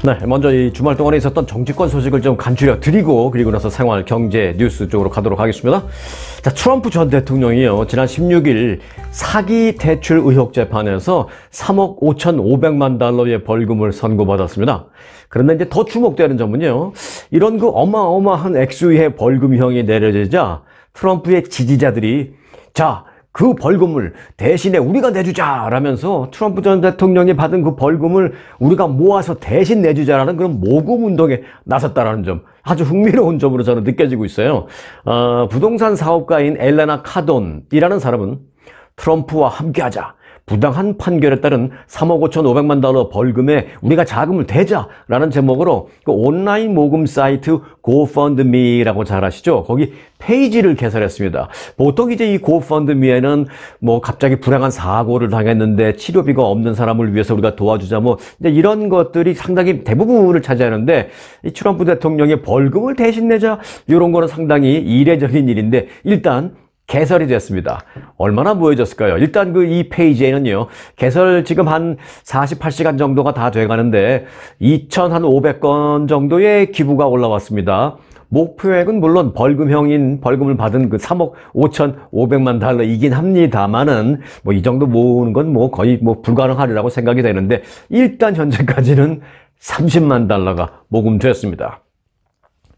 네, 먼저 이 주말 동안에 있었던 정치권 소식을 좀 간추려 드리고 그리고 나서 생활, 경제, 뉴스 쪽으로 가도록 하겠습니다. 자, 트럼프 전 대통령이요, 지난 16일 사기 대출 의혹 재판에서 3억 5,500만 달러의 벌금을 선고받았습니다. 그런데 이제 더 주목되는 점은요, 이런 그 어마어마한 액수의 벌금형이 내려지자 트럼프의 지지자들이 자, 그 벌금을 대신에 우리가 내주자라면서 트럼프 전 대통령이 받은 그 벌금을 우리가 모아서 대신 내주자라는 그런 모금 운동에 나섰다라는 점, 아주 흥미로운 점으로 저는 느껴지고 있어요. 부동산 사업가인 엘레나 카돈이라는 사람은 트럼프와 함께하자, 부당한 판결에 따른 3억 5,500만 달러 벌금에 우리가 자금을 대자라는 제목으로 그 온라인 모금 사이트 GoFundMe라고 잘 아시죠? 거기 페이지를 개설했습니다. 보통 이제 이 GoFundMe에는 뭐 갑자기 불행한 사고를 당했는데 치료비가 없는 사람을 위해서 우리가 도와주자 뭐 이제 이런 것들이 상당히 대부분을 차지하는데, 이 트럼프 대통령의 벌금을 대신 내자 이런 거는 상당히 이례적인 일인데 일단 개설이 됐습니다. 얼마나 모여졌을까요? 일단 그 이 페이지에는요, 개설 지금 한 48시간 정도가 다 돼가는데 2,500건 정도의 기부가 올라왔습니다. 목표액은 물론 벌금형인 벌금을 받은 그 3억 5,500만 달러이긴 합니다만은 뭐 이 정도 모으는 건 뭐 거의 뭐 불가능하리라고 생각이 되는데, 일단 현재까지는 30만 달러가 모금됐습니다.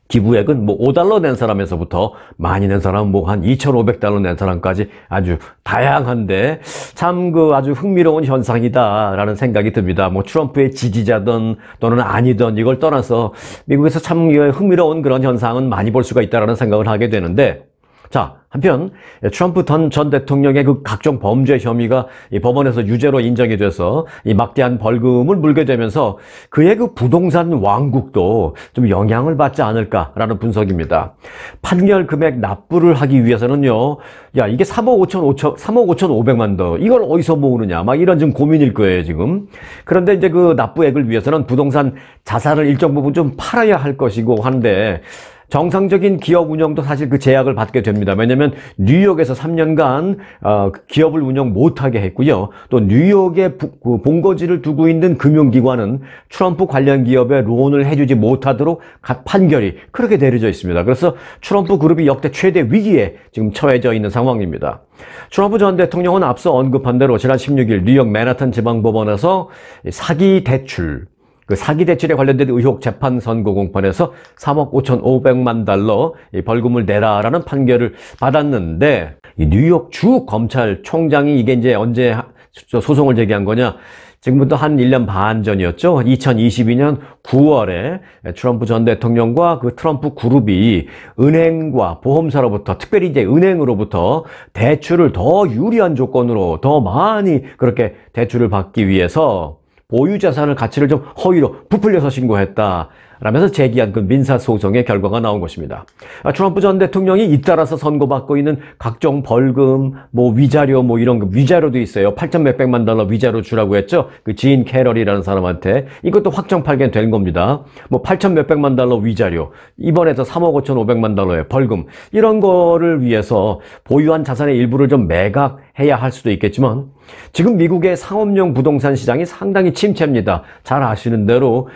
기부액은 뭐 5달러 낸 사람에서부터 많이 낸 사람 뭐 한 2,500달러 낸 사람까지 아주 다양한데 참 그 아주 흥미로운 현상이다라는 생각이 듭니다. 뭐 트럼프의 지지자든 또는 아니든 이걸 떠나서 미국에서 참 흥미로운 그런 현상은 많이 볼 수가 있다라는 생각을 하게 되는데, 자, 한편 트럼프 전 대통령의 그 각종 범죄 혐의가 이 법원에서 유죄로 인정이 돼서 이 막대한 벌금을 물게 되면서 그의 그 부동산 왕국도 좀 영향을 받지 않을까라는 분석입니다. 판결 금액 납부를 하기 위해서는요, 야, 이게 3억 5,500만 더 이걸 어디서 모으느냐 막 이런 좀 고민일 거예요 지금. 그런데 이제 그 납부액을 위해서는 부동산 자산을 일정 부분 좀 팔아야 할 것이고 한데, 정상적인 기업 운영도 사실 그 제약을 받게 됩니다. 왜냐하면 뉴욕에서 3년간 기업을 운영 못하게 했고요. 또 뉴욕에 본거지를 두고 있는 금융기관은 트럼프 관련 기업에 론을 해주지 못하도록 판결이 그렇게 내려져 있습니다. 그래서 트럼프 그룹이 역대 최대 위기에 지금 처해져 있는 상황입니다. 트럼프 전 대통령은 앞서 언급한 대로 지난 16일 뉴욕 맨하탄 지방법원에서 사기 대출에 관련된 의혹 재판 선고 공판에서 3억 5,500만 달러 벌금을 내라라는 판결을 받았는데, 이 뉴욕 주 검찰총장이 이게 이제 언제 소송을 제기한 거냐? 지금부터 한 1년 반 전이었죠. 2022년 9월에 트럼프 전 대통령과 그 트럼프 그룹이 은행과 보험사로부터, 특별히 이제 은행으로부터 대출을 더 유리한 조건으로 더 많이 그렇게 대출을 받기 위해서 보유자산의 가치를 좀 허위로 부풀려서 신고했다 라면서 제기한 그 민사소송의 결과가 나온 것입니다. 트럼프 전 대통령이 잇따라서 선고받고 있는 각종 벌금, 뭐 위자료, 뭐 이런 거 위자료도 있어요. 8천 몇백만 달러 위자료 주라고 했죠. 그 진 캐럴이라는 사람한테. 이것도 확정 판결된 겁니다. 뭐 8천 몇백만 달러 위자료, 이번에서 3억 5,500만 달러의 벌금, 이런 거를 위해서 보유한 자산의 일부를 좀 매각해야 할 수도 있겠지만, 지금 미국의 상업용 부동산 시장이 상당히 침체입니다. 잘 아시는 대로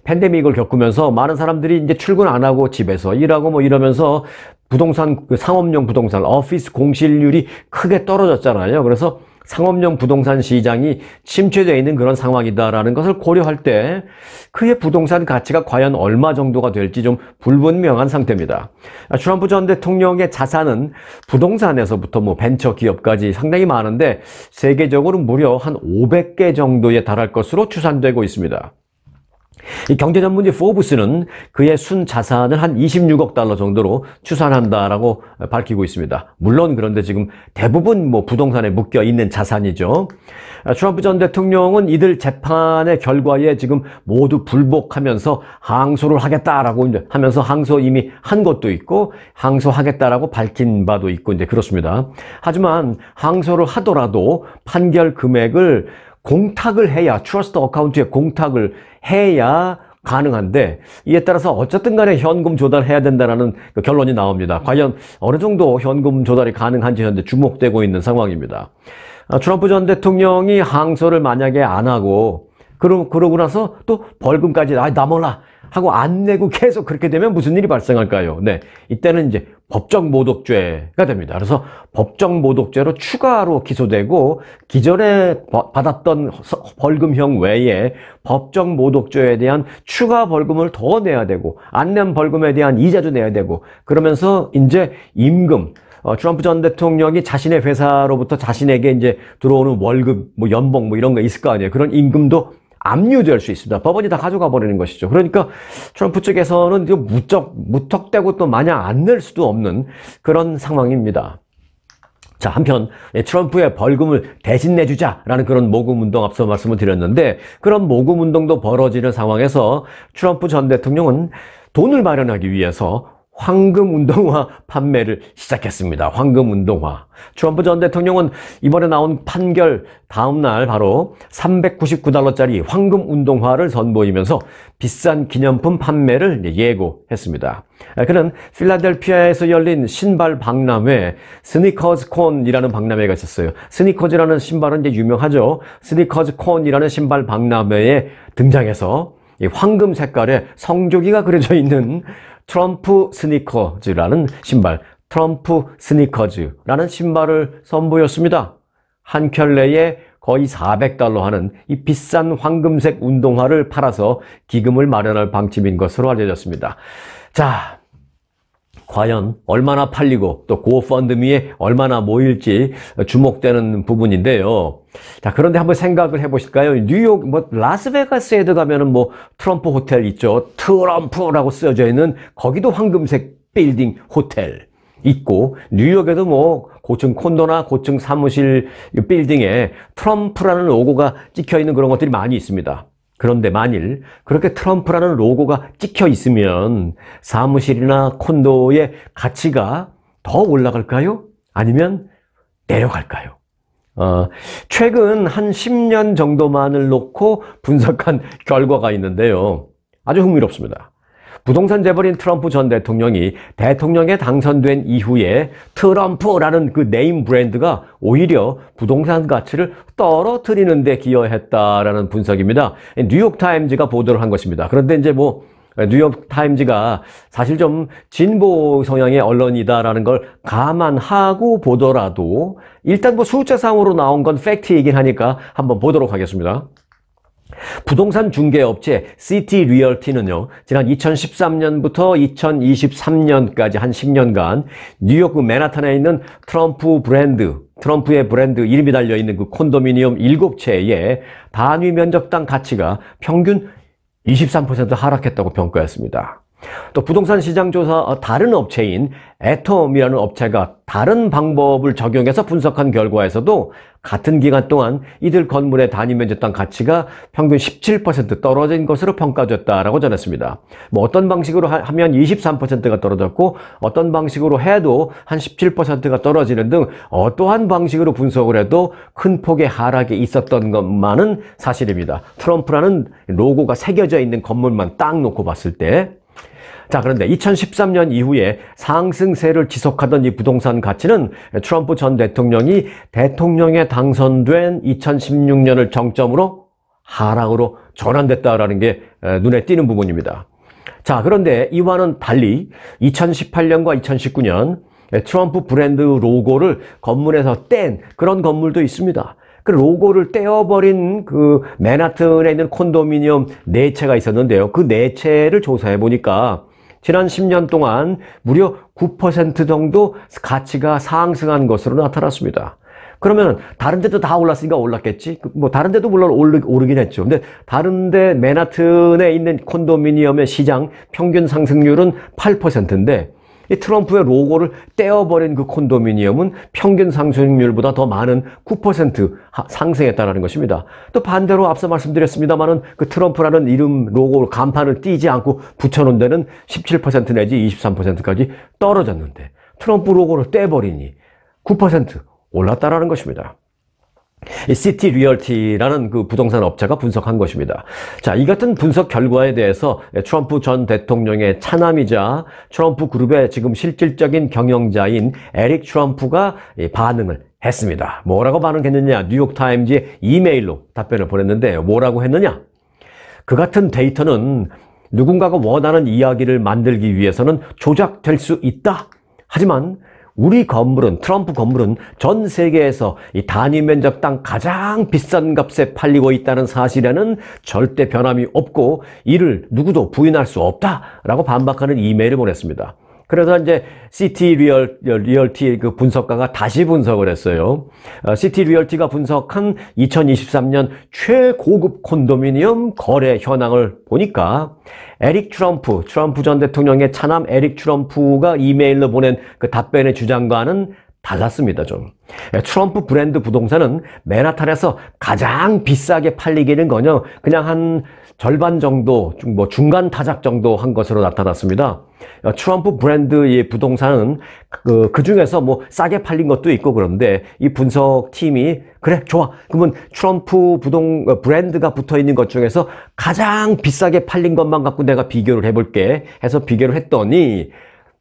팬데믹을 겪으면서 많은 사람들이 이제 출근 안 하고 집에서 일하고 뭐 이러면서 부동산, 상업용 부동산, 오피스 공실률이 크게 떨어졌잖아요. 그래서 상업용 부동산 시장이 침체되어 있는 그런 상황이다라는 것을 고려할 때 그의 부동산 가치가 과연 얼마 정도가 될지 좀 불분명한 상태입니다. 트럼프 전 대통령의 자산은 부동산에서부터 뭐 벤처 기업까지 상당히 많은데 세계적으로 무려 한 500개 정도에 달할 것으로 추산되고 있습니다. 이 경제 전문지 포브스는 그의 순 자산을 한 26억 달러 정도로 추산한다라고 밝히고 있습니다. 물론 그런데 지금 대부분 뭐 부동산에 묶여 있는 자산이죠. 트럼프 전 대통령은 이들 재판의 결과에 지금 모두 불복하면서 항소를 하겠다라고 하면서 항소 이미 한 것도 있고 항소하겠다라고 밝힌 바도 있고 이제 그렇습니다. 하지만 항소를 하더라도 판결 금액을 공탁을 해야, 트러스트 어카운트에 공탁을 해야 가능한데, 이에 따라서 어쨌든 간에 현금 조달해야 된다는 결론이 나옵니다. 과연 어느 정도 현금 조달이 가능한지 현재 주목되고 있는 상황입니다. 트럼프 전 대통령이 항소를 만약에 안 하고 그러고 나서 또 벌금까지 나 몰라 하고 안 내고 계속 그렇게 되면 무슨 일이 발생할까요? 네, 이때는 이제 법정 모독죄가 됩니다. 그래서 법정 모독죄로 추가로 기소되고 기존에 받았던 벌금형 외에 법정 모독죄에 대한 추가 벌금을 더 내야 되고 안 낸 벌금에 대한 이자도 내야 되고 그러면서 이제 임금 트럼프 전 대통령이 자신의 회사로부터 자신에게 이제 들어오는 월급, 뭐 연봉, 뭐 이런 거 있을 거 아니에요. 그런 임금도 압류될 수 있습니다. 법원이 다 가져가 버리는 것이죠. 그러니까 트럼프 측에서는 무턱대고 또 마냥 안 낼 수도 없는 그런 상황입니다. 자, 한편 트럼프의 벌금을 대신 내주자라는 그런 모금운동 앞서 말씀을 드렸는데 그런 모금운동도 벌어지는 상황에서 트럼프 전 대통령은 돈을 마련하기 위해서 황금운동화 판매를 시작했습니다. 황금운동화. 트럼프 전 대통령은 이번에 나온 판결 다음 날 바로 $399짜리 황금운동화를 선보이면서 비싼 기념품 판매를 예고했습니다. 그는 필라델피아에서 열린 신발 박람회 스니커즈 콘이라는 박람회가 있었어요. 스니커즈라는 신발은 이제 유명하죠. 스니커즈 콘이라는 신발 박람회에 등장해서 이 황금 색깔의 성조기가 그려져 있는 트럼프 스니커즈라는 신발, 트럼프 스니커즈라는 신발을 선보였습니다. 한 켤레에 거의 $400 하는 이 비싼 황금색 운동화를 팔아서 기금을 마련할 방침인 것으로 알려졌습니다. 자, 과연 얼마나 팔리고 또 고펀드미에 얼마나 모일지 주목되는 부분인데요. 자, 그런데 한번 생각을 해보실까요? 뉴욕, 라스베가스에도 가면은 트럼프 호텔 있죠. 트럼프라고 쓰여져 있는 거기도 황금색 빌딩 호텔 있고, 뉴욕에도 고층 콘도나 고층 사무실 빌딩에 트럼프라는 로고가 찍혀 있는 그런 것들이 많이 있습니다. 그런데 만일 그렇게 트럼프라는 로고가 찍혀 있으면 사무실이나 콘도의 가치가 더 올라갈까요? 아니면 내려갈까요? 최근 한 10년 정도만을 놓고 분석한 결과가 있는데요. 아주 흥미롭습니다. 부동산 재벌인 트럼프 전 대통령이 대통령에 당선된 이후에 트럼프라는 그 네임 브랜드가 오히려 부동산 가치를 떨어뜨리는 데 기여했다라는 분석입니다. 뉴욕타임즈가 보도를 한 것입니다. 그런데 이제 뉴욕타임즈가 사실 좀 진보 성향의 언론이다라는 걸 감안하고 보더라도 일단 숫자상으로 나온 건 팩트이긴 하니까 한번 보도록 하겠습니다. 부동산 중개업체 시티 리얼티는요, 지난 2013년부터 2023년까지 한 10년간 뉴욕 맨하탄에 있는 트럼프의 브랜드 이름이 달려있는 그 콘도미니엄 7채의 단위 면적당 가치가 평균 23% 하락했다고 평가했습니다. 또 부동산 시장 조사 다른 업체인 애톰이라는 업체가 다른 방법을 적용해서 분석한 결과에서도 같은 기간 동안 이들 건물의 단위 면적당 가치가 평균 17% 떨어진 것으로 평가됐다라고 전했습니다. 어떤 방식으로 하면 23%가 떨어졌고 어떤 방식으로 해도 한 17%가 떨어지는 등 어떠한 방식으로 분석을 해도 큰 폭의 하락이 있었던 것만은 사실입니다. 트럼프라는 로고가 새겨져 있는 건물만 딱 놓고 봤을 때. 자, 그런데 2013년 이후에 상승세를 지속하던 이 부동산 가치는 트럼프 전 대통령이 대통령에 당선된 2016년을 정점으로 하락으로 전환됐다라는 게 눈에 띄는 부분입니다. 자, 그런데 이와는 달리 2018년과 2019년 트럼프 브랜드 로고를 건물에서 뗀 그런 건물도 있습니다. 그 로고를 떼어버린 그 맨하튼에 있는 콘도미니엄 4채가 있었는데요. 그 4채를 조사해 보니까 지난 10년 동안 무려 9% 정도 가치가 상승한 것으로 나타났습니다. 그러면 다른 데도 다 올랐으니까 올랐겠지? 다른 데도 물론 오르긴 했죠. 근데 다른 데 맨하튼에 있는 콘도미니엄의 시장 평균 상승률은 8%인데 이 트럼프의 로고를 떼어버린 그 콘도미니엄은 평균 상승률보다 더 많은 9% 상승했다는 것입니다. 또 반대로 앞서 말씀드렸습니다만은 그 트럼프라는 이름 로고 간판을 띄지 않고 붙여놓은 데는 17% 내지 23%까지 떨어졌는데 트럼프 로고를 떼버리니 9% 올랐다라는 것입니다. 이 시티 리얼티라는 그 부동산 업체가 분석한 것입니다. 자, 이 같은 분석 결과에 대해서 트럼프 전 대통령의 차남이자 트럼프 그룹의 지금 실질적인 경영자인 에릭 트럼프가 반응을 했습니다. 뭐라고 반응했느냐? 뉴욕타임즈에 이메일로 답변을 보냈는데 뭐라고 했느냐? 그 같은 데이터는 누군가가 원하는 이야기를 만들기 위해서는 조작될 수 있다. 하지만 우리 건물은, 트럼프 건물은 전 세계에서 이 단위 면적당 가장 비싼 값에 팔리고 있다는 사실에는 절대 변함이 없고 이를 누구도 부인할 수 없다라고 반박하는 이메일을 보냈습니다. 그래서 이제 시티 리얼티 그 분석가가 다시 분석을 했어요. 시티 리얼티가 분석한 2023년 최고급 콘도미니엄 거래 현황을 보니까 에릭 트럼프 전 대통령의 차남 에릭 트럼프가 이메일로 보낸 그 답변의 주장과는 달랐습니다, 좀. 트럼프 브랜드 부동산은 맨하탄에서 가장 비싸게 팔리기는커녕 그냥 한 절반 정도, 뭐 중간 타작 정도 한 것으로 나타났습니다. 트럼프 브랜드의 부동산은 그 중에서 뭐 싸게 팔린 것도 있고 그런데 이 분석팀이 그래, 좋아. 그러면 트럼프 브랜드가 붙어 있는 것 중에서 가장 비싸게 팔린 것만 갖고 내가 비교를 해볼게 해서 비교를 했더니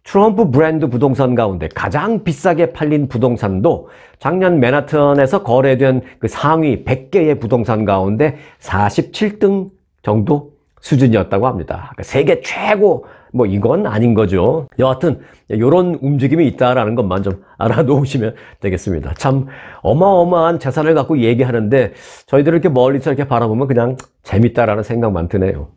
트럼프 브랜드 부동산 가운데 가장 비싸게 팔린 부동산도 작년 맨하탄에서 거래된 그 상위 100개의 부동산 가운데 47등 정도 수준이었다고 합니다. 그러니까 세계 최고 뭐 이건 아닌 거죠. 여하튼 이런 움직임이 있다라는 것만 좀 알아놓으시면 되겠습니다. 참 어마어마한 재산을 갖고 얘기하는데 저희들 이렇게 멀리서 이렇게 바라보면 그냥 재밌다라는 생각만 드네요.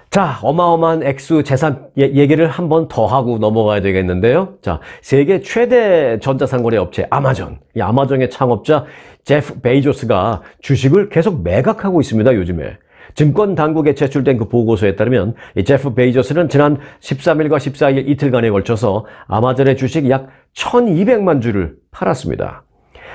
자, 어마어마한 액수 재산 얘기를 한 번 더 하고 넘어가야 되겠는데요. 자, 세계 최대 전자상거래 업체 아마존. 이 아마존의 창업자 제프 베이조스가 주식을 계속 매각하고 있습니다, 요즘에. 증권 당국에 제출된 그 보고서에 따르면 이 제프 베이조스는 지난 13일과 14일 이틀간에 걸쳐서 아마존의 주식 약 1200만 주를 팔았습니다.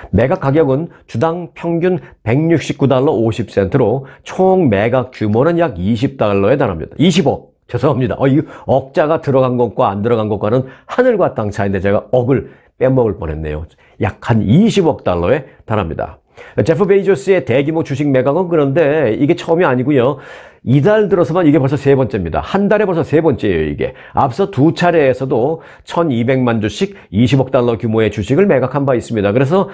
매각 가격은 주당 평균 169달러 50센트로 총 매각 규모는 약 20달러에 달합니다. 20억. 죄송합니다. 이 억자가 들어간 것과 안 들어간 것과는 하늘과 땅 차이인데 제가 억을 빼먹을 뻔했네요. 약 한 20억 달러에 달합니다. 제프 베이조스의 대규모 주식 매각은 그런데 이게 처음이 아니고요. 이달 들어서만 이게 벌써 세 번째입니다. 한 달에 벌써 세 번째예요, 이게. 앞서 두 차례에서도 1200만 주씩 20억 달러 규모의 주식을 매각한 바 있습니다. 그래서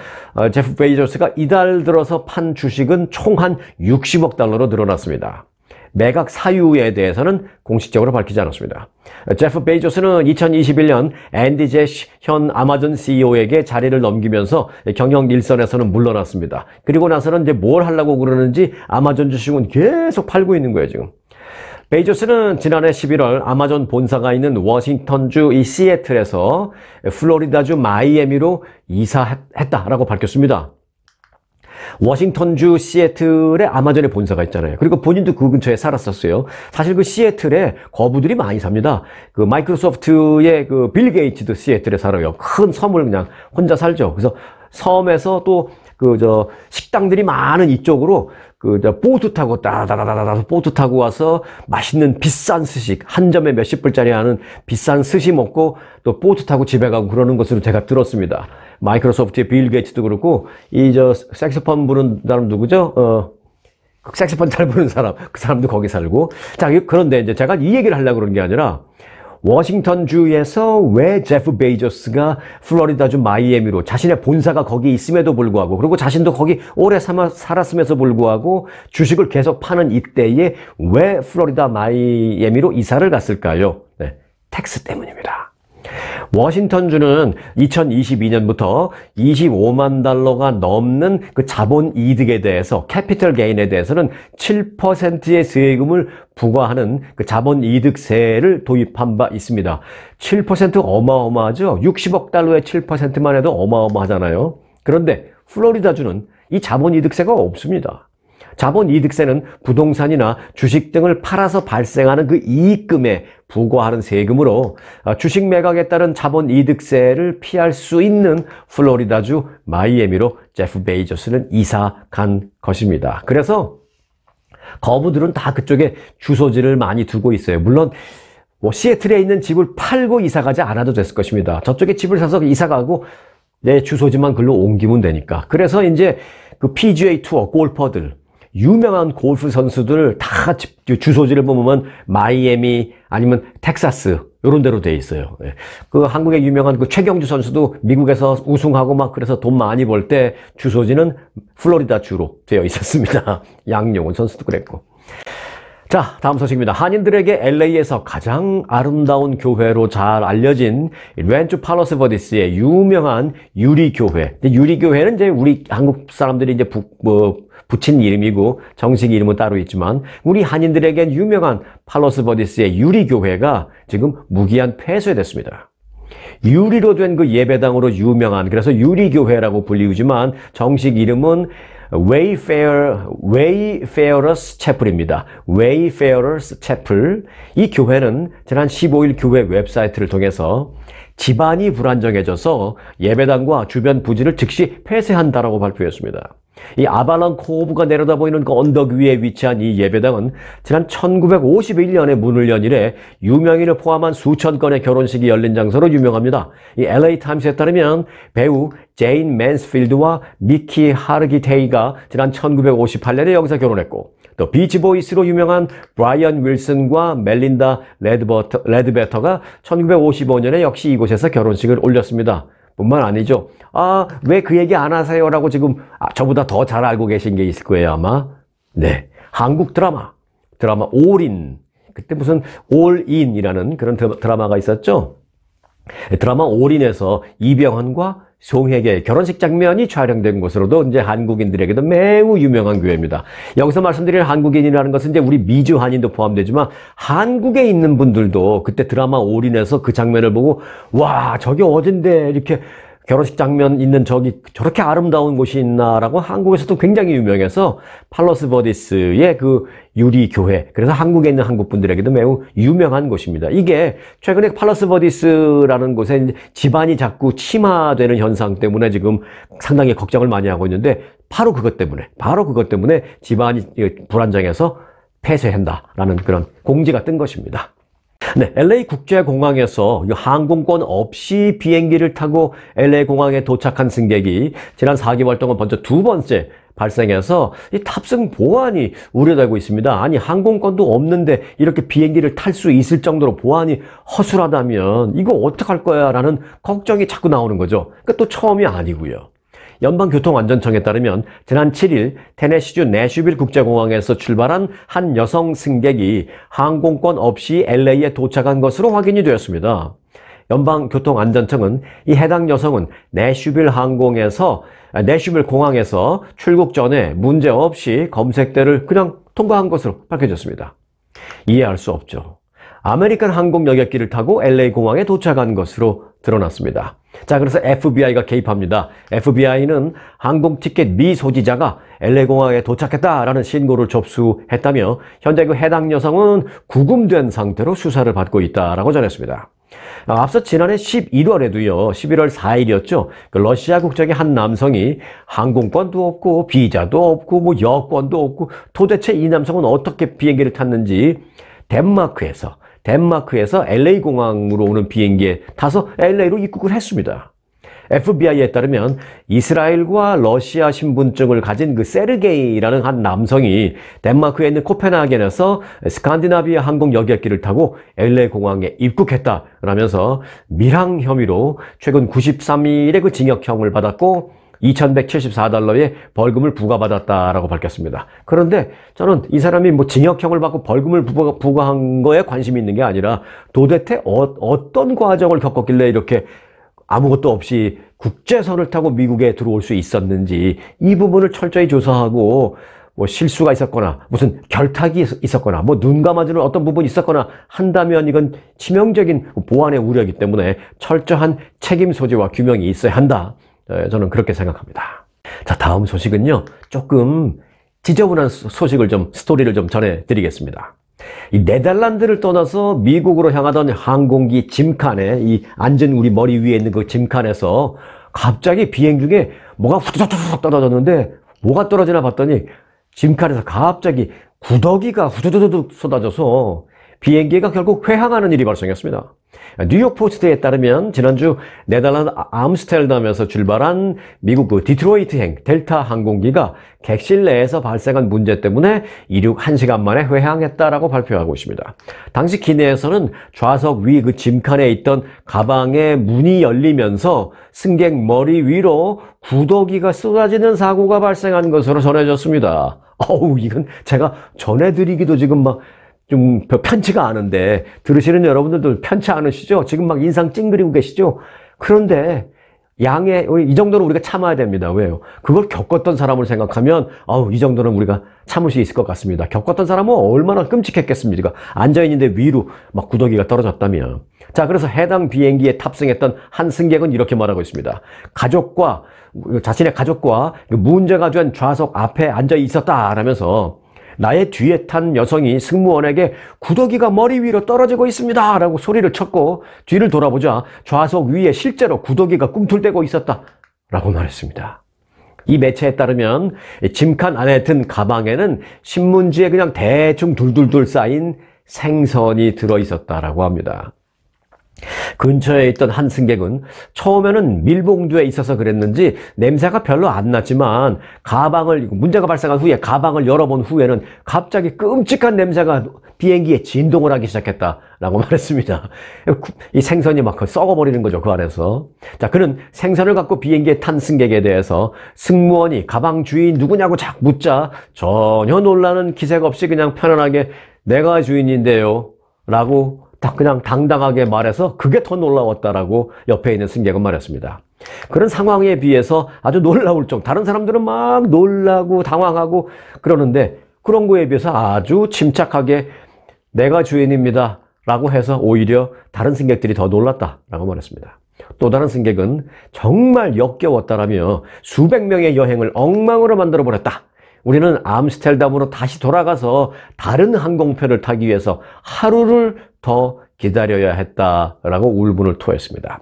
제프 베이조스가 이달 들어서 판 주식은 총 한 60억 달러로 늘어났습니다. 매각 사유에 대해서는 공식적으로 밝히지 않았습니다. 제프 베이조스는 2021년 앤디 제시 현 아마존 CEO에게 자리를 넘기면서 경영 일선에서는 물러났습니다. 그리고 나서는 이제 뭘 하려고 그러는지 아마존 주식은 계속 팔고 있는 거예요, 지금. 베이조스는 지난해 11월 아마존 본사가 있는 워싱턴주 이 시애틀에서 플로리다주 마이애미로 이사했다라고 밝혔습니다. 워싱턴주 시애틀에 아마존의 본사가 있잖아요. 그리고 본인도 그 근처에 살았었어요. 사실 그 시애틀에 거부들이 많이 삽니다. 그 마이크로소프트의 그 빌 게이츠도 시애틀에 살아요. 큰 섬을 그냥 혼자 살죠. 그래서 섬에서 또 식당들이 많은 이쪽으로 보트 타고 따다다다다다 보트 타고 와서 맛있는 비싼 스식, 한 점에 몇십 불짜리 하는 비싼 스시 먹고 또 보트 타고 집에 가고 그러는 것으로 제가 들었습니다. 마이크로소프트의 빌 게이츠도 그렇고 색소폰 부는 사람 누구죠? 색소폰 잘 부는 사람, 그 사람도 거기 살고. 자, 그런데 이제 제가 이 얘기를 하려고 그런 게 아니라 워싱턴주에서 왜 제프 베이조스가 플로리다주 마이애미로 자신의 본사가 거기 있음에도 불구하고 그리고 자신도 거기 오래 살았음에도 불구하고 주식을 계속 파는 이때에 왜 플로리다 마이애미로 이사를 갔을까요? 네, 텍스 때문입니다. 워싱턴주는 2022년부터 25만 달러가 넘는 그 자본 이득에 대해서 캐피털 게인에 대해서는 7%의 세금을 부과하는 그 자본 이득세를 도입한 바 있습니다. 7% 어마어마하죠? 60억 달러의 7%만 해도 어마어마하잖아요. 그런데 플로리다주는 이 자본 이득세가 없습니다. 자본이득세는 부동산이나 주식 등을 팔아서 발생하는 그 이익금에 부과하는 세금으로 주식 매각에 따른 자본이득세를 피할 수 있는 플로리다주 마이애미로 제프 베이조스는 이사 간 것입니다. 그래서 거부들은 다 그쪽에 주소지를 많이 두고 있어요. 물론 시애틀에 있는 집을 팔고 이사 가지 않아도 됐을 것입니다. 저쪽에 집을 사서 이사 가고 내 주소지만 글로 옮기면 되니까. 그래서 이제 그 PGA 투어 골퍼들, 유명한 골프 선수들 다 주소지를 보면 마이애미 아니면 텍사스 이런 데로 돼 있어요. 그 한국의 유명한 그 최경주 선수도 미국에서 우승하고 막 그래서 돈 많이 벌 때 주소지는 플로리다 주로 되어 있었습니다. 양용훈 선수도 그랬고. 자, 다음 소식입니다. 한인들에게 LA에서 가장 아름다운 교회로 잘 알려진 렌츠 팔로스 버디스의 유명한 유리교회. 유리교회는 이제 우리 한국 사람들이 이제 붙인 이름이고 정식 이름은 따로 있지만 우리 한인들에겐 유명한 팔로스 버디스의 유리교회가 지금 무기한 폐쇄됐습니다. 유리로 된 그 예배당으로 유명한, 그래서 유리교회라고 불리우지만 정식 이름은 Wayfarers Chapel입니다. Wayfarers Chapel. 이 교회는 지난 15일 교회 웹사이트를 통해서 집안이 불안정해져서 예배당과 주변 부지를 즉시 폐쇄한다라고 발표했습니다. 이 아발론 코브가 내려다보이는 그 언덕 위에 위치한 이 예배당은 지난 1951년에 문을 연 이래 유명인을 포함한 수천 건의 결혼식이 열린 장소로 유명합니다. 이 LA 타임스에 따르면 배우 제인 맨스필드와 미키 하르기테이가 지난 1958년에 여기서 결혼했고, 또 비치보이스로 유명한 브라이언 윌슨과 멜린다 레드베터가 1955년에 역시 이곳에서 결혼식을 올렸습니다. 뿐만 아니죠. 왜 그 얘기 안 하세요? 라고 지금 저보다 더 잘 알고 계신 게 있을 거예요, 아마. 네. 한국 드라마 올인. 그때 무슨 올인이라는 그런 드라마가 있었죠. 드라마 올인에서 이병헌과 송혜교의 결혼식 장면이 촬영된 곳으로도 이제 한국인들에게도 매우 유명한 교회입니다. 여기서 말씀드릴 한국인이라는 것은 이제 우리 미주 한인도 포함되지만 한국에 있는 분들도 그때 드라마 올인에서 그 장면을 보고 와, 저게 어딘데 이렇게 결혼식 장면 있는 저렇게 아름다운 곳이 있나라고 한국에서도 굉장히 유명해서 팔로스 버디스의 그 유리교회, 그래서 한국에 있는 한국 분들에게도 매우 유명한 곳입니다. 이게 최근에 팔로스 버디스라는 곳에 집안이 자꾸 침하되는 현상 때문에 지금 상당히 걱정을 많이 하고 있는데 바로 그것 때문에 집안이 불안정해서 폐쇄한다라는 그런 공지가 뜬 것입니다. 네, LA 국제공항에서 항공권 없이 비행기를 타고 LA 공항에 도착한 승객이 지난 4개월 동안 먼저 두 번째 발생해서 이 탑승 보안이 우려되고 있습니다. 아니, 항공권도 없는데 이렇게 비행기를 탈 수 있을 정도로 보안이 허술하다면 이거 어떡할 거야 라는 걱정이 자꾸 나오는 거죠. 그러니까 또 처음이 아니고요. 연방교통안전청에 따르면 지난 7일 테네시주 내슈빌 국제공항에서 출발한 한 여성 승객이 항공권 없이 LA에 도착한 것으로 확인이 되었습니다. 연방교통안전청은 이 해당 여성은 내슈빌 공항에서 출국 전에 문제없이 검색대를 그냥 통과한 것으로 밝혀졌습니다. 이해할 수 없죠. 아메리칸 항공 여객기를 타고 LA 공항에 도착한 것으로 드러났습니다. 자, 그래서 FBI가 개입합니다. FBI는 항공 티켓 미소지자가 LA 공항에 도착했다라는 신고를 접수했다며 현재 그 해당 여성은 구금된 상태로 수사를 받고 있다라고 전했습니다. 앞서 지난해 11월에도요, 11월 4일이었죠. 그 러시아 국적의 한 남성이 항공권도 없고 비자도 없고 뭐 여권도 없고 도대체 이 남성은 어떻게 비행기를 탔는지 덴마크에서 LA 공항으로 오는 비행기에 타서 LA로 입국을 했습니다. FBI에 따르면 이스라엘과 러시아 신분증을 가진 그 세르게이라는 한 남성이 덴마크에 있는 코펜하겐에서 스칸디나비아 항공 여객기를 타고 LA 공항에 입국했다라면서 밀항 혐의로 최근 93일의 그 징역형을 받았고 $2,174의 벌금을 부과받았다라고 밝혔습니다. 그런데 저는 이 사람이 뭐 징역형을 받고 벌금을 부과한 거에 관심이 있는 게 아니라 도대체 어떤 과정을 겪었길래 이렇게 아무것도 없이 국제선을 타고 미국에 들어올 수 있었는지 이 부분을 철저히 조사하고 뭐 실수가 있었거나 무슨 결탁이 있었거나 뭐 눈 감아주는 어떤 부분이 있었거나 한다면 이건 치명적인 보안의 우려이기 때문에 철저한 책임 소재와 규명이 있어야 한다. 저는 그렇게 생각합니다. 자, 다음 소식은요, 조금 지저분한 스토리를 좀 전해드리겠습니다. 이 네덜란드를 떠나서 미국으로 향하던 항공기 짐칸에, 이 앉은 우리 머리 위에 있는 그 짐칸에서 갑자기 비행 중에 뭐가 후두둑 떨어졌는데 뭐가 떨어지나 봤더니 짐칸에서 갑자기 구더기가 후두둑 쏟아져서 비행기가 결국 회항하는 일이 발생했습니다. 뉴욕 포스트에 따르면 지난주 네덜란드 암스테르담에서 출발한 미국 그 디트로이트행 델타 항공기가 객실 내에서 발생한 문제 때문에 이륙 1시간 만에 회항했다라고 발표하고 있습니다. 당시 기내에서는 좌석 위 그 짐칸에 있던 가방의 문이 열리면서 승객 머리 위로 구더기가 쏟아지는 사고가 발생한 것으로 전해졌습니다. 이건 제가 전해드리기도 지금 막 좀 편치가 않은데 들으시는 여러분들도 편치 않으시죠? 지금 막 인상 찡그리고 계시죠? 그런데 이 정도는 우리가 참아야 됩니다. 왜요? 그걸 겪었던 사람을 생각하면 이 정도는 우리가 참을 수 있을 것 같습니다. 겪었던 사람은 얼마나 끔찍했겠습니까? 앉아있는데 위로 막 구더기가 떨어졌다면. 자, 그래서 해당 비행기에 탑승했던 한 승객은 이렇게 말하고 있습니다. 자신의 가족과 문제가 된 좌석 앞에 앉아 있었다라면서 나의 뒤에 탄 여성이 승무원에게 구더기가 머리 위로 떨어지고 있습니다 라고 소리를 쳤고 뒤를 돌아보자 좌석 위에 실제로 구더기가 꿈틀대고 있었다 라고 말했습니다. 이 매체에 따르면 짐칸 안에 든 가방에는 신문지에 그냥 대충 둘둘둘 쌓인 생선이 들어있었다라고 합니다. 근처에 있던 한 승객은 처음에는 밀봉두에 있어서 그랬는지 냄새가 별로 안 났지만 문제가 발생한 후에 가방을 열어본 후에는 갑자기 끔찍한 냄새가 비행기에 진동을 하기 시작했다라고 말했습니다. 이 생선이 막 썩어버리는 거죠, 그 안에서. 자, 그는 생선을 갖고 비행기에 탄 승객에 대해서 승무원이 가방 주인 누구냐고 자꾸 묻자 전혀 놀라는 기색 없이 그냥 편안하게 내가 주인인데요 라고 딱 그냥 당당하게 말해서 그게 더 놀라웠다라고 옆에 있는 승객은 말했습니다. 그런 상황에 비해서 아주 놀라울 정도, 다른 사람들은 막 놀라고 당황하고 그러는데 그런 거에 비해서 아주 침착하게 내가 주인입니다 라고 해서 오히려 다른 승객들이 더 놀랐다라고 말했습니다. 또 다른 승객은 정말 역겨웠다라며 수백 명의 여행을 엉망으로 만들어 버렸다. 우리는 암스테르담으로 다시 돌아가서 다른 항공편을 타기 위해서 하루를 더 기다려야 했다라고 울분을 토했습니다.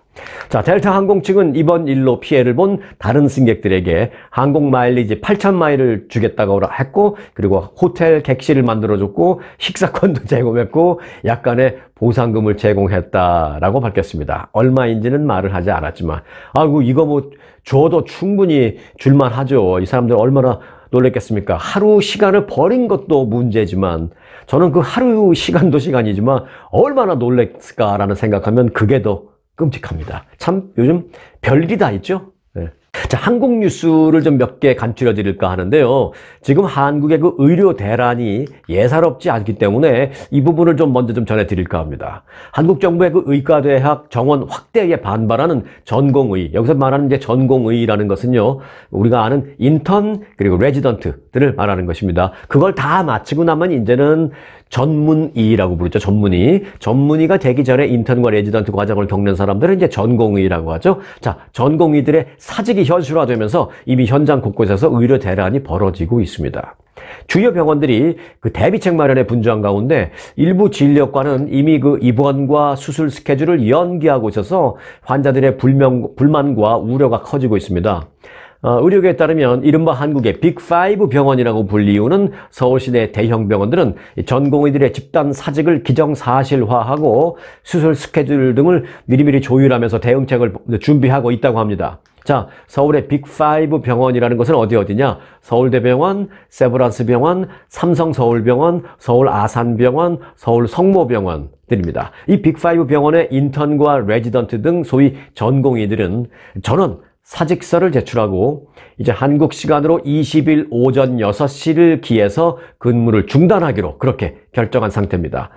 자, 델타 항공 측은 이번 일로 피해를 본 다른 승객들에게 항공 마일리지 8,000마일을 주겠다고 했고, 그리고 호텔 객실을 만들어줬고, 식사권도 제공했고, 약간의 보상금을 제공했다라고 밝혔습니다. 얼마인지는 말을 하지 않았지만, 아이고 이거 뭐 줘도 충분히 줄만 하죠. 이 사람들 얼마나 놀랬겠습니까? 하루 시간을 버린 것도 문제지만 저는 그 하루 시간도 시간이지만 얼마나 놀랬을까라는 생각하면 그게 더 끔찍합니다. 참 요즘 별일이 다 있죠? 네. 자, 한국 뉴스를 좀 몇 개 간추려 드릴까 하는데요. 지금 한국의 그 의료 대란이 예사롭지 않기 때문에 이 부분을 좀 먼저 좀 전해 드릴까 합니다. 한국 정부의 그 의과대학 정원 확대에 반발하는 전공의, 여기서 말하는 이제 전공의라는 것은요, 우리가 아는 인턴 그리고 레지던트들을 말하는 것입니다. 그걸 다 마치고 나면 이제는 전문의라고 부르죠. 전문의가 되기 전에 인턴과 레지던트 과정을 겪는 사람들은 이제 전공의라고 하죠. 자, 전공의들의 사직이 현실화되면서 이미 현장 곳곳에서 의료 대란이 벌어지고 있습니다. 주요 병원들이 그 대비책 마련에 분주한 가운데 일부 진료과는 이미 그 입원과 수술 스케줄을 연기하고 있어서 환자들의 불만과 우려가 커지고 있습니다. 의료계에 따르면 이른바 한국의 빅5 병원이라고 불리우는 서울시내 대형 병원들은 전공의들의 집단 사직을 기정사실화하고 수술 스케줄 등을 미리미리 조율하면서 대응책을 준비하고 있다고 합니다. 자, 서울의 빅5 병원이라는 것은 어디냐? 서울대병원, 세브란스병원, 삼성서울병원, 서울아산병원, 서울성모병원들입니다. 이 빅5 병원의 인턴과 레지던트 등 소위 전공의들은 전원 사직서를 제출하고 이제 한국 시간으로 20일 오전 6시를 기해서 근무를 중단하기로 그렇게 결정한 상태입니다.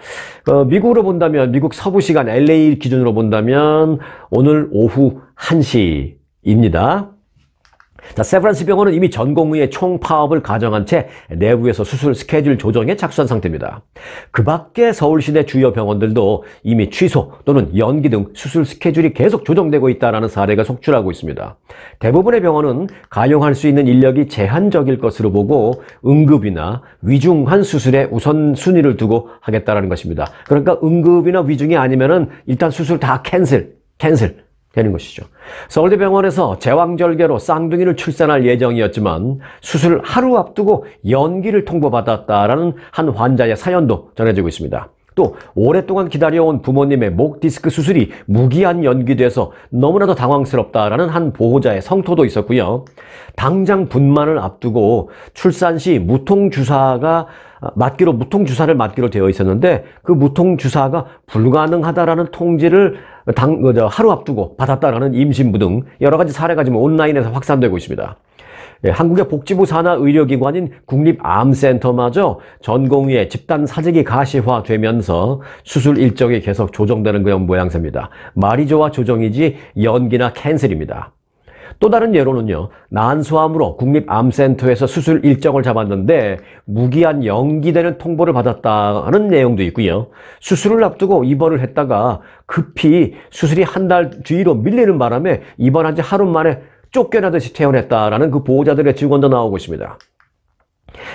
미국으로 본다면, 미국 서부 시간 LA 기준으로 본다면 오늘 오후 1시입니다. 자, 세브란스 병원은 이미 전공의의 총파업을 가정한 채 내부에서 수술 스케줄 조정에 착수한 상태입니다. 그 밖에 서울시내 주요 병원들도 이미 취소 또는 연기 등 수술 스케줄이 계속 조정되고 있다는 사례가 속출하고 있습니다. 대부분의 병원은 가용할 수 있는 인력이 제한적일 것으로 보고 응급이나 위중한 수술에 우선순위를 두고 하겠다는 것입니다. 그러니까 응급이나 위중이 아니면은 일단 수술 다 캔슬 되는 것이죠. 서울대병원에서 제왕절개로 쌍둥이를 출산할 예정이었지만 수술 하루 앞두고 연기를 통보받았다라는 한 환자의 사연도 전해지고 있습니다. 또 오랫동안 기다려온 부모님의 목 디스크 수술이 무기한 연기돼서 너무나도 당황스럽다라는 한 보호자의 성토도 있었고요. 당장 분만을 앞두고 출산 시 무통주사를 맞기로 되어 있었는데 그 무통주사가 불가능하다라는 통지를 하루 앞두고 받았다라는 임신부 등 여러 가지 사례가 지금 온라인에서 확산되고 있습니다. 한국의 복지부 산하 의료기관인 국립암센터마저 전공의의 집단 사직이 가시화되면서 수술 일정이 계속 조정되는 그런 모양새입니다. 말이 좋아 조정이지 연기나 캔슬입니다. 또 다른 예로는요, 난소암으로 국립암센터에서 수술 일정을 잡았는데 무기한 연기되는 통보를 받았다는 내용도 있고요. 수술을 앞두고 입원을 했다가 급히 수술이 한 달 뒤로 밀리는 바람에 입원한 지 하루 만에 쫓겨나듯이 퇴원했다라는 그 보호자들의 증언도 나오고 있습니다.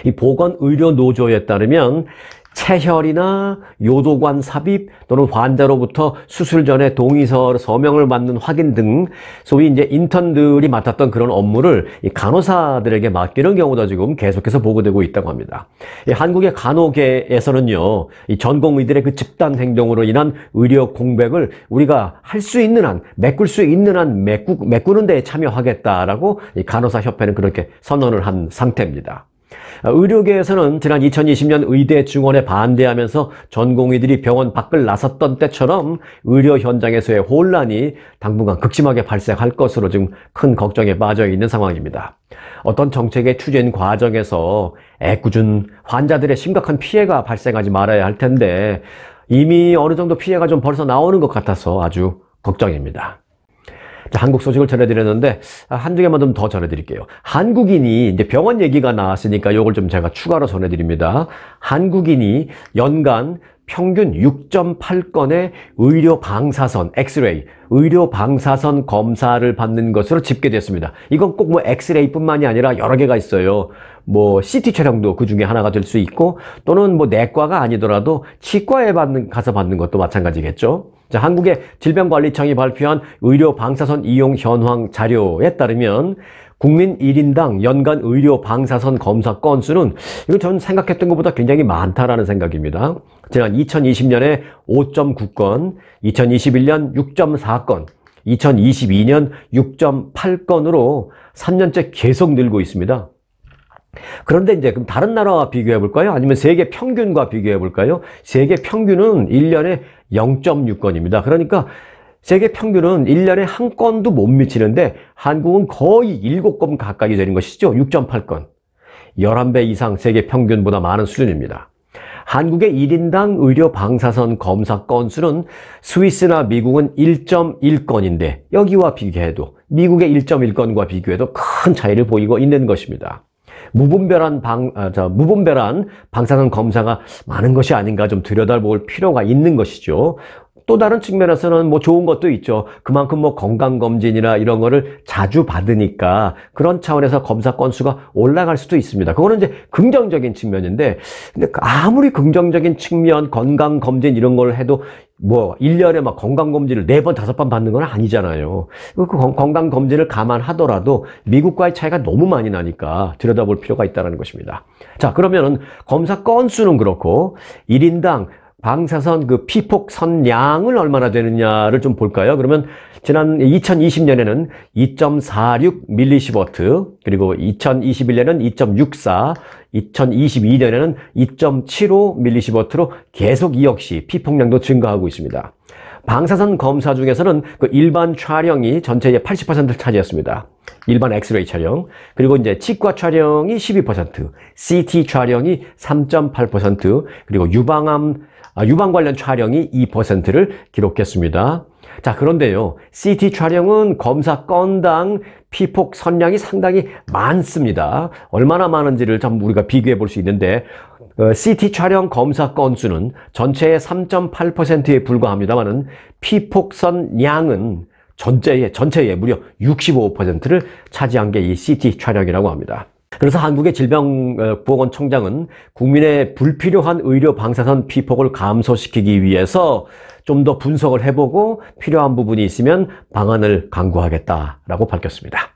이 보건의료노조에 따르면 체혈이나 요도관 삽입 또는 환자로부터 수술 전에 동의서 서명을 받는 확인 등 소위 이제 인턴들이 맡았던 그런 업무를 이 간호사들에게 맡기는 경우도 지금 계속해서 보고되고 있다고 합니다. 이 한국의 간호계에서는요, 이 전공의들의 그 집단 행동으로 인한 의료 공백을 우리가 할 수 있는 한, 메꿀 수 있는 한 메꾸는 데에 참여하겠다라고 이 간호사협회는 그렇게 선언을 한 상태입니다. 의료계에서는 지난 2020년 의대 증원에 반대하면서 전공의들이 병원 밖을 나섰던 때처럼 의료 현장에서의 혼란이 당분간 극심하게 발생할 것으로 지금 큰 걱정에 빠져 있는 상황입니다. 어떤 정책의 추진 과정에서 애꿎은 환자들의 심각한 피해가 발생하지 말아야 할 텐데 이미 어느 정도 피해가 좀 벌써 나오는 것 같아서 아주 걱정입니다. 한국 소식을 전해드렸는데 한두 개만 좀 더 전해드릴게요. 한국인이 이제 병원 얘기가 나왔으니까 이걸 좀 제가 추가로 전해드립니다. 한국인이 연간 평균 6.8건의 의료 방사선, 엑스레이, 의료 방사선 검사를 받는 것으로 집계됐습니다. 이건 꼭 뭐 엑스레이뿐만이 아니라 여러 개가 있어요. 뭐 CT 촬영도 그 중에 하나가 될 수 있고 또는 뭐 내과가 아니더라도 치과에 가서 받는 것도 마찬가지겠죠. 자, 한국의 질병관리청이 발표한 의료 방사선 이용 현황 자료에 따르면 국민 1인당 연간 의료 방사선 검사 건수는 이거 저는 생각했던 것보다 굉장히 많다라는 생각입니다. 지난 2020년에 5.9건, 2021년 6.4건, 2022년 6.8건으로 3년째 계속 늘고 있습니다. 그런데 이제 그럼 다른 나라와 비교해 볼까요? 아니면 세계 평균과 비교해 볼까요? 세계 평균은 1년에 0.6건입니다. 그러니까 세계 평균은 1년에 한 건도 못 미치는데 한국은 거의 7건 가까이 되는 것이죠. 6.8건. 11배 이상 세계 평균보다 많은 수준입니다. 한국의 1인당 의료 방사선 검사 건수는 스위스나 미국은 1.1건인데 여기와 비교해도 미국의 1.1건과 비교해도 큰 차이를 보이고 있는 것입니다. 무분별한 방사선 검사가 많은 것이 아닌가 좀 들여다볼 필요가 있는 것이죠. 또 다른 측면에서는 뭐 좋은 것도 있죠. 그만큼 뭐 건강검진이나 이런 거를 자주 받으니까 그런 차원에서 검사 건수가 올라갈 수도 있습니다. 그거는 이제 긍정적인 측면인데, 근데 아무리 긍정적인 측면, 건강검진 이런 걸 해도 뭐 1년에 막 건강검진을 4번, 5번 받는 건 아니잖아요. 그 건강검진을 감안하더라도 미국과의 차이가 너무 많이 나니까 들여다볼 필요가 있다는 것입니다. 자, 그러면은 검사 건수는 그렇고 1인당 방사선 그 피폭선량은 얼마나 되느냐를 좀 볼까요? 그러면 지난 2020년에는 2.46mSv, 그리고 2021년에는 2.64, 2022년에는 2.75mSv로 계속 이 역시 피폭량도 증가하고 있습니다. 방사선 검사 중에서는 그 일반 촬영이 전체의 80%를 차지했습니다. 일반 엑스레이 촬영, 그리고 이제 치과 촬영이 12%, CT 촬영이 3.8%, 그리고 유방 관련 촬영이 2%를 기록했습니다. 자, 그런데요, CT 촬영은 검사 건당 피폭 선량이 상당히 많습니다. 얼마나 많은지를 좀 우리가 비교해 볼 수 있는데, CT 촬영 검사 건수는 전체의 3.8%에 불과합니다만은 피폭선량은 전체의 무려 65%를 차지한 게 이 CT 촬영이라고 합니다. 그래서 한국의 질병보건청장은 국민의 불필요한 의료 방사선 피폭을 감소시키기 위해서 좀 더 분석을 해보고 필요한 부분이 있으면 방안을 강구하겠다라고 밝혔습니다.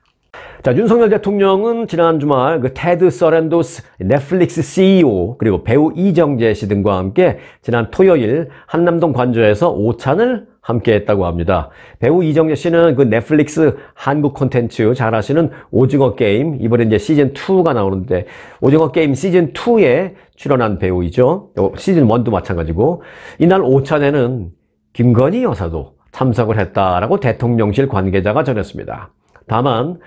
자, 윤석열 대통령은 지난 주말 그 테드 서렌도스 넷플릭스 CEO 그리고 배우 이정재 씨 등과 함께 지난 토요일 한남동 관저에서 오찬을 함께 했다고 합니다. 배우 이정재 씨는 그 넷플릭스 한국 콘텐츠 잘 아시는 오징어 게임, 이번에 이제 시즌2가 나오는데 오징어 게임 시즌2에 출연한 배우이죠. 시즌1도 마찬가지고, 이날 오찬에는 김건희 여사도 참석을 했다라고 대통령실 관계자가 전했습니다. 다만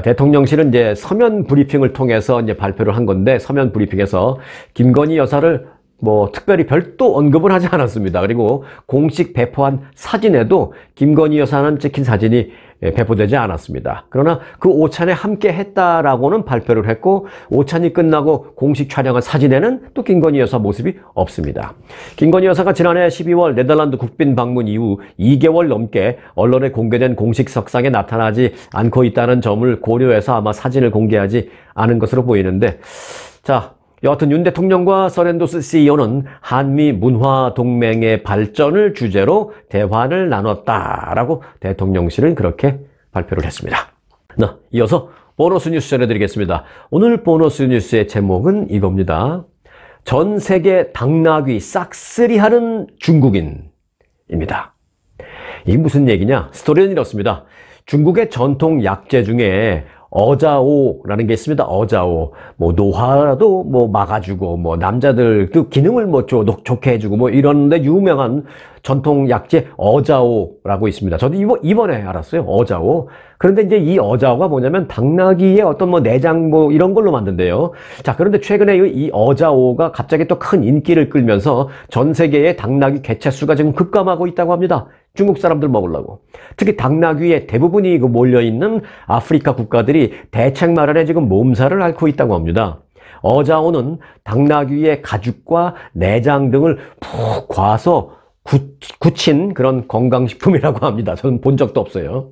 대통령실은 이제 서면 브리핑을 통해서 이제 발표를 한 건데, 서면 브리핑에서 김건희 여사를 뭐 특별히 별도 언급을 하지 않았습니다. 그리고 공식 배포한 사진에도 김건희 여사는 찍힌 사진이 배포되지 않았습니다. 그러나 그 오찬에 함께 했다라고는 발표를 했고, 오찬이 끝나고 공식 촬영한 사진에는 또 김건희 여사 모습이 없습니다. 김건희 여사가 지난해 12월 네덜란드 국빈 방문 이후 2개월 넘게 언론에 공개된 공식 석상에 나타나지 않고 있다는 점을 고려해서 아마 사진을 공개하지 않은 것으로 보이는데, 자, 여하튼 윤 대통령과 서렌도스 CEO는 한미 문화 동맹의 발전을 주제로 대화를 나눴다라고 대통령실은 그렇게 발표를 했습니다. 이어서 보너스 뉴스 전해드리겠습니다. 오늘 보너스 뉴스의 제목은 이겁니다. 전 세계 당나귀 싹쓸이하는 중국인입니다. 이게 무슨 얘기냐? 스토리는 이렇습니다. 중국의 전통 약재 중에 어자오라는 게 있습니다. 어자오. 뭐 노화도 뭐 막아주고, 뭐 남자들 그 기능을 뭐 좋게 해주고, 뭐 이런데 유명한 전통 약재 어자오라고 있습니다. 저도 이번에 알았어요. 어자오. 그런데 이제 이 어자오가 뭐냐면 당나귀의 어떤 뭐 내장 뭐 이런 걸로 만든대요. 자, 그런데 최근에 이 어자오가 갑자기 또 큰 인기를 끌면서 전 세계의 당나귀 개체수가 지금 급감하고 있다고 합니다. 중국 사람들 먹으려고. 특히 당나귀의 대부분이 몰려있는 아프리카 국가들이 대책 마련에 지금 몸살을 앓고 있다고 합니다. 어자오는 당나귀의 가죽과 내장 등을 푹 과서 굳힌 그런 건강식품이라고 합니다. 저는 본 적도 없어요.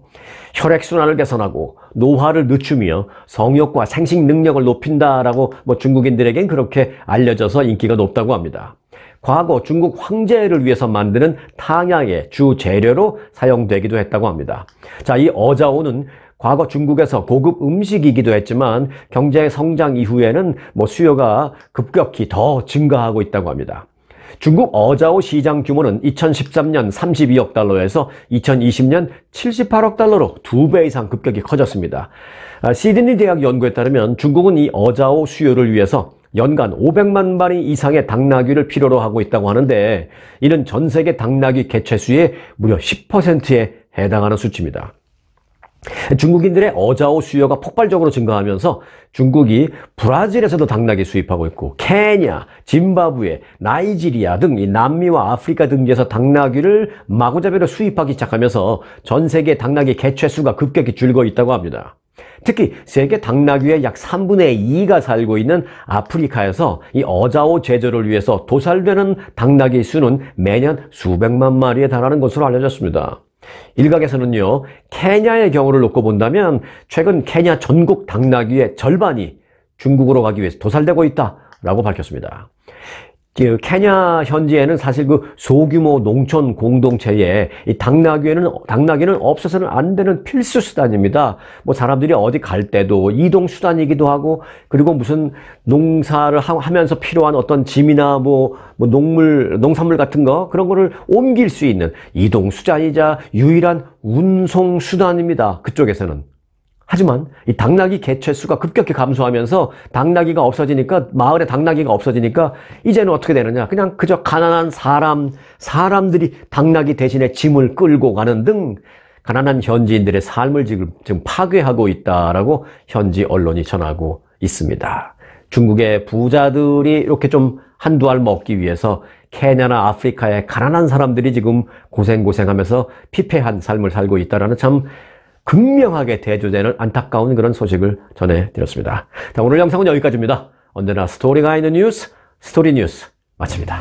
혈액순환을 개선하고 노화를 늦추며 성욕과 생식 능력을 높인다라고 뭐 중국인들에겐 그렇게 알려져서 인기가 높다고 합니다. 과거 중국 황제를 위해서 만드는 탕야의 주 재료로 사용되기도 했다고 합니다. 자, 이 어자오는 과거 중국에서 고급 음식이기도 했지만 경제 성장 이후에는 뭐 수요가 급격히 더 증가하고 있다고 합니다. 중국 어자오 시장 규모는 2013년 32억 달러에서 2020년 78억 달러로 2배 이상 급격히 커졌습니다. 시드니 대학 연구에 따르면 중국은 이 어자오 수요를 위해서 연간 500만 마리 이상의 당나귀를 필요로 하고 있다고 하는데, 이는 전 세계 당나귀 개체수의 무려 10%에 해당하는 수치입니다. 중국인들의 어자오 수요가 폭발적으로 증가하면서 중국이 브라질에서도 당나귀 수입하고 있고, 케냐, 짐바브웨, 나이지리아 등 이 남미와 아프리카 등지에서 당나귀를 마구잡이로 수입하기 시작하면서 전 세계 당나귀 개체수가 급격히 줄고 있다고 합니다. 특히 세계 당나귀의 약 3분의 2가 살고 있는 아프리카에서 이 어자오 제조를 위해서 도살되는 당나귀 수는 매년 수백만 마리에 달하는 것으로 알려졌습니다. 일각에서는요, 케냐의 경우를 놓고 본다면 최근 케냐 전국 당나귀의 절반이 중국으로 가기 위해서 도살되고 있다라고 밝혔습니다. 케냐 현지에는 사실 그 소규모 농촌 공동체에 이 당나귀는 없어서는 안 되는 필수 수단입니다. 뭐 사람들이 어디 갈 때도 이동 수단이기도 하고, 그리고 무슨 농사를 하면서 필요한 어떤 짐이나 뭐 농산물 같은 거, 그런 거를 옮길 수 있는 이동 수단이자 유일한 운송 수단입니다. 그쪽에서는. 하지만 이 당나귀 개체수가 급격히 감소하면서 당나귀가 없어지니까, 마을에 당나귀가 없어지니까 이제는 어떻게 되느냐, 그냥 그저 가난한 사람들이 당나귀 대신에 짐을 끌고 가는 등 가난한 현지인들의 삶을 지금 파괴하고 있다라고 현지 언론이 전하고 있습니다. 중국의 부자들이 이렇게 좀 한두 알 먹기 위해서 케냐나 아프리카의 가난한 사람들이 지금 고생하면서 피폐한 삶을 살고 있다라는 참 극명하게 대조되는 안타까운 그런 소식을 전해드렸습니다. 자, 오늘 영상은 여기까지입니다. 언제나 스토리가 있는 뉴스, 스토리 뉴스 마칩니다.